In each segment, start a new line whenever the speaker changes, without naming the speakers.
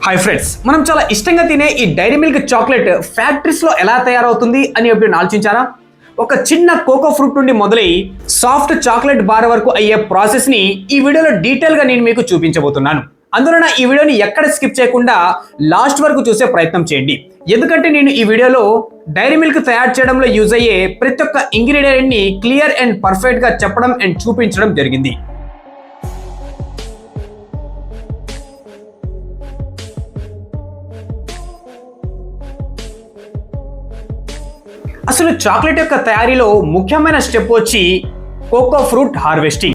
Hi friends, మనం చాలా ఇష్టంగా తినే ఈ డైరీ మిల్క్ చాక్లెట్ ఫ్యాక్టరీస్ లో ఎలా తయారవుతుంది అని ఎప్పుడైనా ఆలోచించారా? ఒక చిన్న కోకో ఫ్రూట్ నుండి మొదలై సాఫ్ట్ చాక్లెట్ బార్ వరకు అయ్యే ప్రాసెస్ ని ఈ వీడియోలో డీటెయిల్ గా నేను మీకు చూపించబోతున్నాను. అందువలన ఈ వీడియోని ఎక్కడ స్కిప్ చేయకుండా లాస్ట్ వరకు చూసే ప్రయత్నం చేయండి. ఎందుకంటే నేను ఈ వీడియోలో డైరీ మిల్క్ తయారు చేయడంలో యూజ్ అయ్యే ప్రతి ఒక్క ఇంగ్రీడియంట్ ని క్లియర్ అండ్ పర్ఫెక్ట్ గా చెప్పడం అండ్ చూపించడం జరిగింది. అసలు చాక్లెట్ యొక్క తయారీలో ముఖ్యమైన స్టెప్ వచ్చి కోకో ఫ్రూట్ హార్వెస్టింగ్.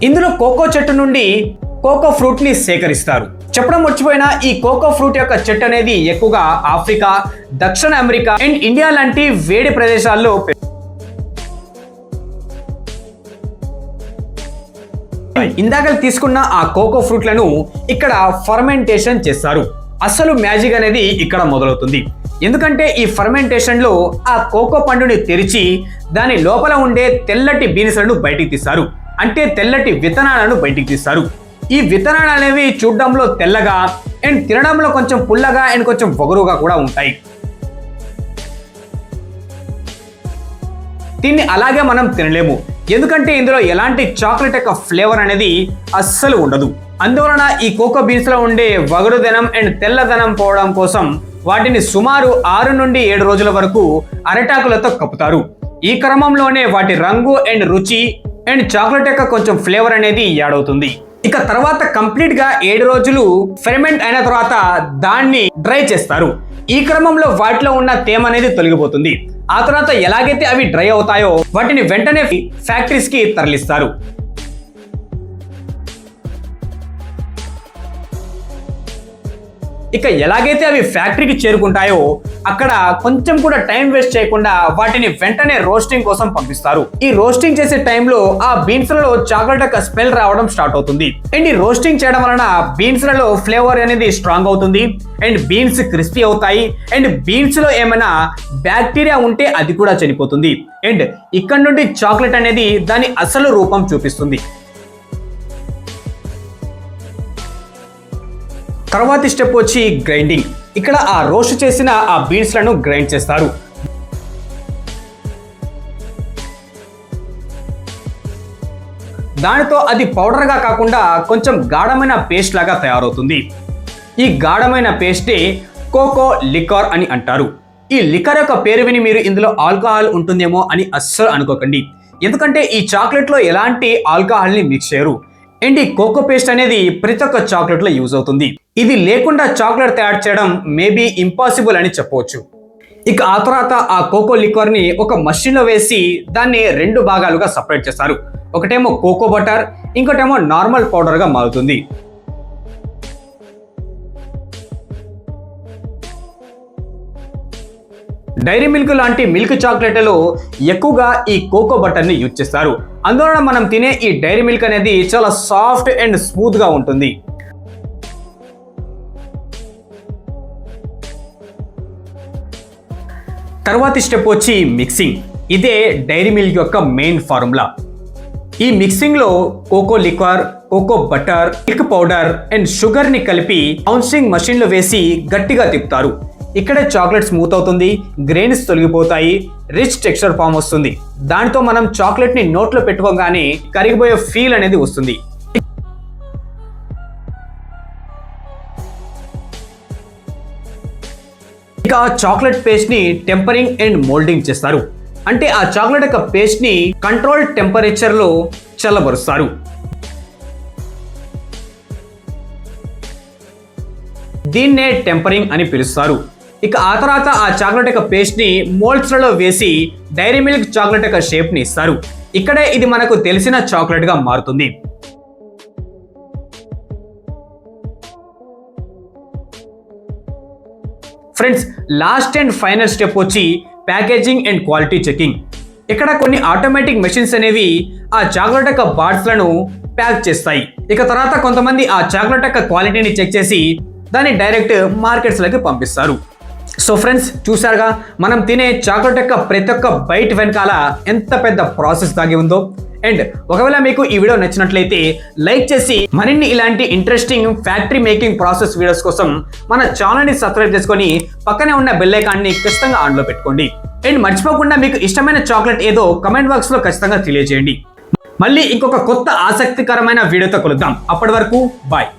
ఇందులో కోకో చెట్టు నుండి కోకో ఫ్రూట్ ని సేకరిస్తారు. చెప్పడం మర్చిపోయినా ఈ కోకో ఫ్రూట్ యొక్క చెట్టు అనేది ఎక్కువగా ఆఫ్రికా, దక్షిణ అమెరికా అండ్ ఇండియా లాంటి వేడి ప్రదేశాల్లో ఇందాక తీసుకున్న ఆ కోకో ఫ్రూట్లను ఇక్కడ ఫర్మెంటేషన్ చేస్తారు. అసలు మ్యాజిక్ అనేది ఇక్కడ మొదలవుతుంది. ఎందుకంటే ఈ ఫర్మెంటేషన్ లో ఆ కోకో పండుని తెరిచి దాని లోపల ఉండే తెల్లటి బీన్స్లను బయటికి తీస్తారు. అంటే తెల్లటి విత్తనాలను బయటికి తీస్తారు. ఈ విత్తనాలు అనేవి చూడడంలో తెల్లగా అండ్ తినడంలో కొంచెం పుల్లగా అండ్ కొంచెం వగరుగా కూడా ఉంటాయి. దీన్ని అలాగే మనం తినలేము, ఎందుకంటే ఇందులో ఎలాంటి చాక్లెట్ యొక్క ఫ్లేవర్ అనేది అస్సలు ఉండదు. అందువలన ఈ కోకో బీన్స్ లో ఉండే వగరుదనం అండ్ తెల్లదనం పోవడం కోసం వాటిని సుమారు 6 నుండి 7 రోజుల వరకు అరటాకులతో కప్పుతారు. ఈ క్రమంలోనే వాటి రంగు అండ్ రుచి అండ్ చాక్లెట్ యొక్క కొంచెం ఫ్లేవర్ అనేది యాడ్ అవుతుంది. ఇక తర్వాత కంప్లీట్ గా 7 రోజులు ఫెర్మెంట్ అయిన తర్వాత దాన్ని డ్రై చేస్తారు. ఈ క్రమంలో వాటిలో ఉన్న తేమ అనేది తొలగిపోతుంది. ఆ తర్వాత ఎలాగైతే అవి డ్రై అవుతాయో వాటిని వెంటనే ఫ్యాక్టరీస్ కి తరలిస్తారు. ఇక ఎలాగైతే అవి ఫ్యాక్టరీకి చేరుకుంటాయో అక్కడ కొంచెం కూడా టైం వేస్ట్ చేయకుండా వాటిని వెంటనే రోస్టింగ్ కోసం పంపిస్తారు. ఈ రోస్టింగ్ చేసే టైంలో ఆ బీన్స్ లలో చాక్లెట్ యొక్క స్మెల్ రావడం స్టార్ట్ అవుతుంది. అండ్ ఈ రోస్టింగ్ చేయడం వలన బీన్స్ లలో ఫ్లేవర్ అనేది స్ట్రాంగ్ అవుతుంది అండ్ బీన్స్ క్రిస్పీ అవుతాయి అండ్ బీన్స్ లో ఏమైనా బ్యాక్టీరియా ఉంటే అది కూడా చనిపోతుంది. అండ్ ఇక్కడ నుండి చాక్లెట్ అనేది దాని అసలు రూపం చూపిస్తుంది. తర్వాతి స్టెప్ వచ్చి గ్రైండింగ్. ఇక్కడ ఆ రోస్ట్ చేసిన ఆ బీన్స్ లను గ్రైండ్ చేస్తారు. దానితో అది పౌడర్ గా కాకుండా కొంచెం గాఢమైన పేస్ట్ లాగా తయారవుతుంది. ఈ గాఢమైన పేస్టే కోకో లికార్ అని అంటారు. ఈ లికార్ యొక్క పేరు విని మీరు ఇందులో ఆల్కహాల్ ఉంటుందేమో అని అస్సలు అనుకోకండి, ఎందుకంటే ఈ చాక్లెట్ లో ఎలాంటి ఆల్కహాల్ ని మిక్స్ చేయరు. అండ్ ఈ కోకో పేస్ట్ అనేది ప్రతి ఒక్క చాక్లెట్ లో యూజ్ అవుతుంది. ఇది లేకుండా చాక్లెట్ తయారు చేయడం మేబీ ఇంపాసిబుల్ అని చెప్పవచ్చు. ఇక ఆ తర్వాత ఆ కోకో లిక్వర్ ని ఒక మషిన్ లో వేసి దాన్ని 2 భాగాలుగా సపరేట్ చేస్తారు. ఒకటేమో కోకో బటర్, ఇంకోటేమో నార్మల్ పౌడర్ గా మారుతుంది. డైరీ మిల్క్ లాంటి మిల్క్ చాక్లెట్లలో ఎక్కువగా ఈ కోకో బటర్ ని యూజ్ చేస్తారు. అందువలన మనం తినే ఈ డైరీ మిల్క్ అనేది చాలా సాఫ్ట్ అండ్ స్మూత్ గా ఉంటుంది. తర్వాతి స్టెప్ వచ్చి మిక్సింగ్. ఇదే డైరీ మిల్క్ యొక్క మెయిన్ ఫార్ములా. ఈ మిక్సింగ్ లో cocoa liquor, cocoa butter, milk powder and sugar ని కలిపి బౌన్సింగ్ మషిన్ లో వేసి గట్టిగా తిప్పుతారు. ఇక్కడే చాక్లెట్ స్మూత్ అవుతుంది, గ్రెయిన్స్ తొలగిపోతాయి, రిచ్ టెక్స్చర్ ఫామ్ వస్తుంది. దాంతో మనం చాక్లెట్ ని నోట్లో పెట్టుకోగానే కరిగిపోయే ఫీల్ అనేది వస్తుంది. ఇక చాక్లెట్ పేస్ట్ ని టెంపరింగ్ అండ్ మోల్డింగ్ చేస్తారు. అంటే ఆ చాక్లెట్ యొక్క పేస్ట్ ని కంట్రోల్ టెంపరేచర్ లో చల్లబరుస్తారు. దీన్నే టెంపరింగ్ అని పిలుస్తారు. ఇక ఆ తర్వాత ఆ చాక్లెట్ యొక్క పేస్ట్ ని మోల్డ్స్ లలో వేసి డైరీ మిల్క్ చాక్లెట్ యొక్క షేప్ ని ఇస్తారు. ఇక్కడే ఇది మనకు తెలిసిన చాక్లెట్ గా మారుతుంది. Friends, last and final step వచ్చి ప్యాకేజింగ్ అండ్ క్వాలిటీ చెకింగ్. ఇక్కడ కొన్ని ఆటోమేటిక్ మెషిన్స్ అనేవి ఆ చాక్లెట్ యొక్క బార్స్ లను ప్యాక్ చేస్తాయి. ఇక తర్వాత కొంతమంది ఆ చాక్లెట్ యొక్క క్వాలిటీని చెక్ చేసి దాన్ని డైరెక్ట్ మార్కెట్స్ లోకి పంపిస్తారు. సో ఫ్రెండ్స్, చూసారుగా మనం తినే చాక్లెట్ యొక్క ప్రతి ఒక్క బైట్ వెనకాల ఎంత పెద్ద ప్రాసెస్ దాగి ఉందో. అండ్ ఒకవేళ మీకు ఈ వీడియో నచ్చినట్లయితే లైక్ చేసి మరిన్ని ఇలాంటి interesting factory making process videos కోసం మన ఛానల్ని సబ్స్క్రైబ్ చేసుకొని పక్కనే ఉన్న బెల్ ఐకాన్ని ఖచ్చితంగా ఆన్లో పెట్టుకోండి. అండ్ మర్చిపోకుండా మీకు ఇష్టమైన చాక్లెట్ ఏదో కమెంట్ బాక్స్లో ఖచ్చితంగా తెలియజేయండి. మళ్ళీ ఇంకొక కొత్త ఆసక్తికరమైన వీడియోతో కలుద్దాం. అప్పటి వరకు బాయ్.